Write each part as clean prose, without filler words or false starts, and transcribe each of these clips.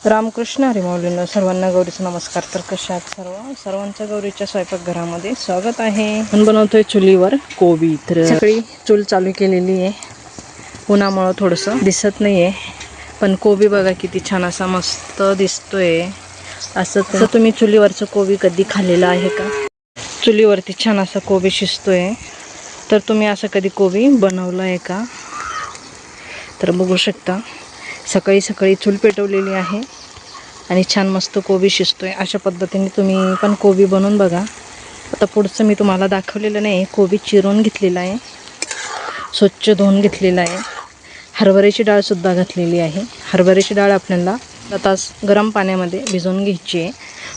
रामकृष्ण हरी माऊलींनो, सर्वांना गौरीचा नमस्कार. तर कशा आहात सर्वांच्या गौरीच्या स्वयंपाकघरामध्ये स्वागत आहे. आपण बनवतोय चुलीवर कोबी. तर सकाळी चूल चालू केलेली आहे. उन्हामुळं थोडंसं दिसत नाही आहे, पण कोबी बघा किती छान असा मस्त दिसतोय. असं तुम्ही चुलीवरचं कोबी कधी खाल्लेलं आहे का? चुलीवरती छान असा कोबी शिजतोय. तर तुम्ही असं कधी कोबी बनवलं आहे का? तर बघू शकता, सकाळी सकाळी चूल पेटवलेली आहे आणि छान मस्त कोबी शिजतोय. अशा पद्धतीने तुम्ही पण कोबी बनवून बघा. आता पुढचं मी तुम्हाला दाखवलेलं नाही. कोबी चिरून घेतलेला आहे, स्वच्छ धुवून घेतलेला आहे. हरभऱ्याची डाळसुद्धा घातलेली आहे. हरभऱ्याची डाळ आपल्याला तास गरम पाण्यामध्ये भिजवून घ्यायची आहे.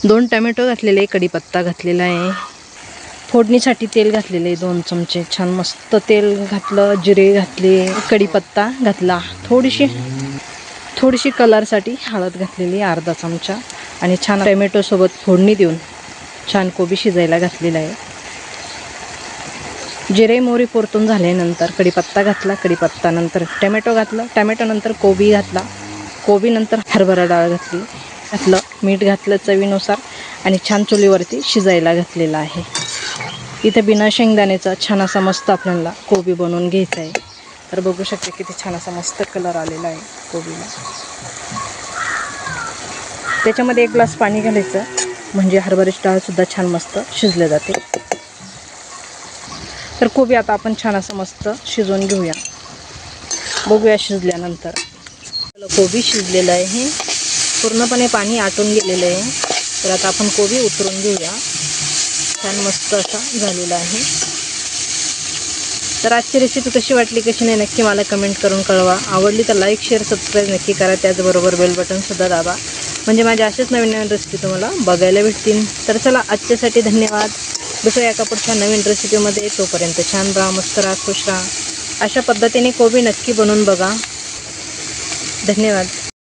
2 टमॅटो घातलेले, कढीपत्ता घातलेला आहे. फोडणीसाठी तेल घातलेले 2 चमचे. छान मस्त तेल घातलं, जिरे घातले, कढीपत्ता घातला, थोडीशी कलरसाठी हळद घातलेली अर्धा चमचा आणि छान टमॅटोसोबत फोडणी देऊन छान कोबी शिजायला घातलेला आहे. जिरे मोहरी परतून झाल्यानंतर कढीपत्ता घातला, कढीपत्ता नंतर टमॅटो घातलं, टमॅटो नंतर कोबी घातला, कोबी नंतर हरभरा डाळ घातलं, मीठ घातलं चवीनुसार आणि छान चुलीवरती शिजायला घातलेला आहे. इथे बिना शेंगदाण्याचा छान असा मस्त आपल्याला कोबी बनवून घ्यायचा आहे. तर बघू शकते किती छान असा मस्त कलर आलेला आहे कोबीला. त्याच्यामध्ये 1 ग्लास पाणी घालायचं, म्हणजे हरभऱ्याची डाळसुद्धा छान मस्त शिजले जाते. तर कोबी आता आपण छान असं मस्त शिजवून घेऊया. बघूया शिजल्यानंतर. कोबी शिजलेलं आहे, पूर्णपणे पाणी आटून गेलेलं आहे. तर आता आपण कोबी उतरून घेऊया. छान मस्त असा झालेला आहे. तर आजची रेसिपी कशी वाटली कशी नाही नक्की मला कमेंट करून कळवा. आवडली तर लाईक शेअर सबस्क्राईब नक्की करा. त्याचबरोबर बेल बटनसुद्धा दाबा, म्हणजे माझ्या असेच नवीन नवीन रेसिपी तुम्हाला बघायला भेटतील. तर चला, आजच्यासाठी धन्यवाद. दुसऱ्या एका पुढच्या नवीन रेसिपीमध्ये. तोपर्यंत छान राहा, मस्त राहा, खुश राहा. अशा पद्धतीने कोबी नक्की बनवून बघा. धन्यवाद.